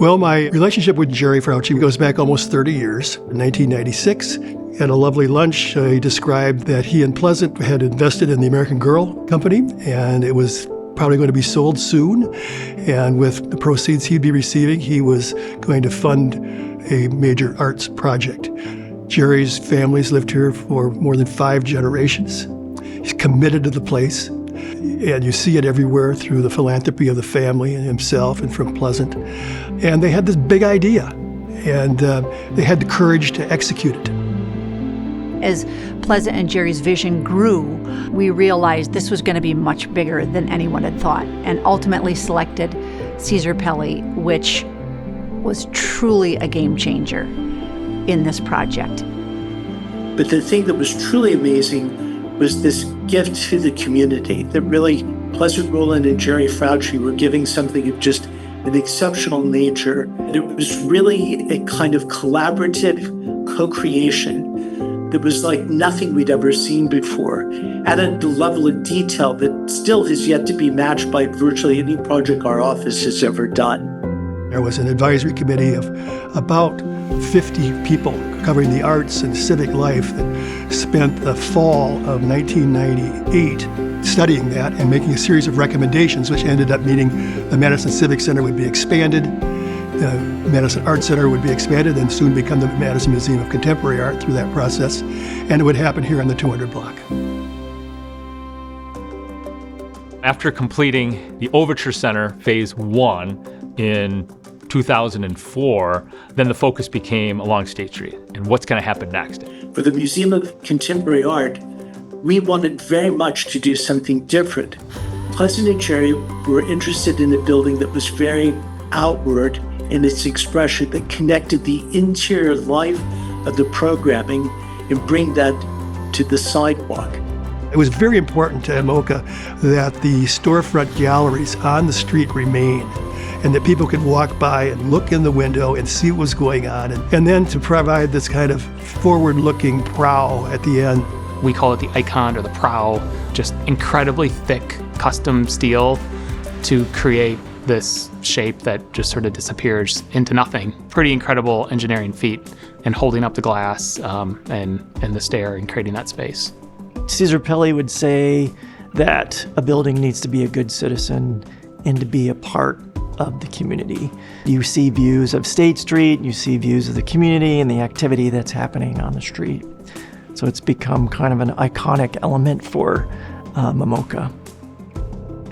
Well, my relationship with Jerry Frautschi goes back almost 30 years. In 1996, at a lovely lunch, he described that he and Pleasant had invested in the American Girl company, and it was probably going to be sold soon. And with the proceeds he'd be receiving, he was going to fund a major arts project. Jerry's family's lived here for more than 5 generations. He's committed to the place, and you see it everywhere through the philanthropy of the family and himself and from Pleasant. And they had this big idea, and they had the courage to execute it. As Pleasant and Jerry's vision grew, we realized this was going to be much bigger than anyone had thought, and ultimately selected César Pelli, which was truly a game changer in this project. But the thing that was truly amazing was this gift to the community, that really Pleasant, Rowland, and Jerry Frautschi were giving something of just an exceptional nature. And it was really a kind of collaborative co-creation that was like nothing we'd ever seen before, at a level of detail that still has yet to be matched by virtually any project our office has ever done. There was an advisory committee of about 50 people covering the arts and civic life that spent the fall of 1998 studying that and making a series of recommendations, which ended up meaning the Madison Civic Center would be expanded, the Madison Art Center would be expanded and soon become the Madison Museum of Contemporary Art through that process, and it would happen here on the 200 block. After completing the Overture Center Phase 1 in 2004, then the focus became along State Street and what's going to happen next. For the Museum of Contemporary Art, we wanted very much to do something different. Pleasant and Jerry were interested in a building that was very outward in its expression, that connected the interior life of the programming and bring that to the sidewalk. It was very important to MMoCA that the storefront galleries on the street remain, and that people could walk by and look in the window and see what was going on, and then to provide this kind of forward-looking prow at the end. We call it the icon or the prow, just incredibly thick custom steel to create this shape that just sort of disappears into nothing. Pretty incredible engineering feat in holding up the glass and the stair and creating that space. César Pelli would say that a building needs to be a good citizen and to be a part of the community. You see views of State Street, you see views of the community and the activity that's happening on the street. So it's become kind of an iconic element for MMoCA.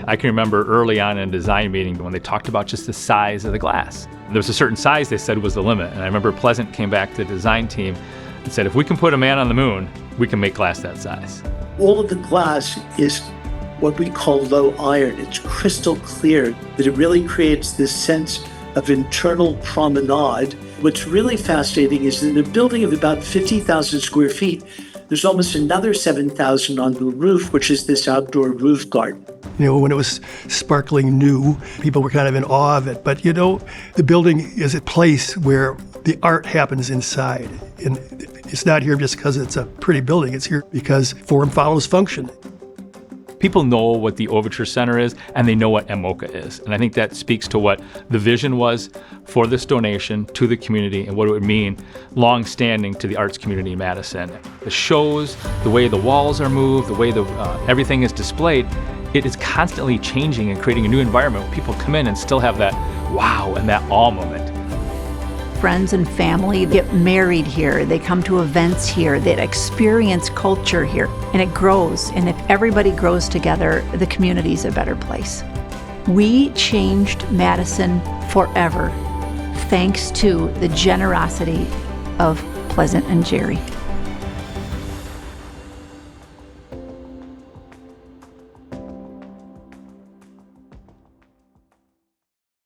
I can remember early on in a design meeting when they talked about just the size of the glass. There was a certain size they said was the limit, and I remember Pleasant came back to the design team and said, if we can put a man on the moon, we can make glass that size. All of the glass is what we call low iron. It's crystal clear, that it really creates this sense of internal promenade. What's really fascinating is that in a building of about 50,000 square feet, there's almost another 7,000 on the roof, which is this outdoor roof garden. You know, when it was sparkling new, people were kind of in awe of it. But, you know, the building is a place where the art happens inside. And it's not here just because it's a pretty building. It's here because form follows function. People know what the Overture Center is, and they know what MMoCA is. And I think that speaks to what the vision was for this donation to the community and what it would mean long-standing to the arts community in Madison. The shows, the way the walls are moved, the way everything is displayed, it is constantly changing and creating a new environment where people come in and still have that wow and that awe moment. Friends and family get married here. They come to events here. They experience culture here. And it grows. And if everybody grows together, the community's a better place. We changed Madison forever thanks to the generosity of Pleasant and Jerry.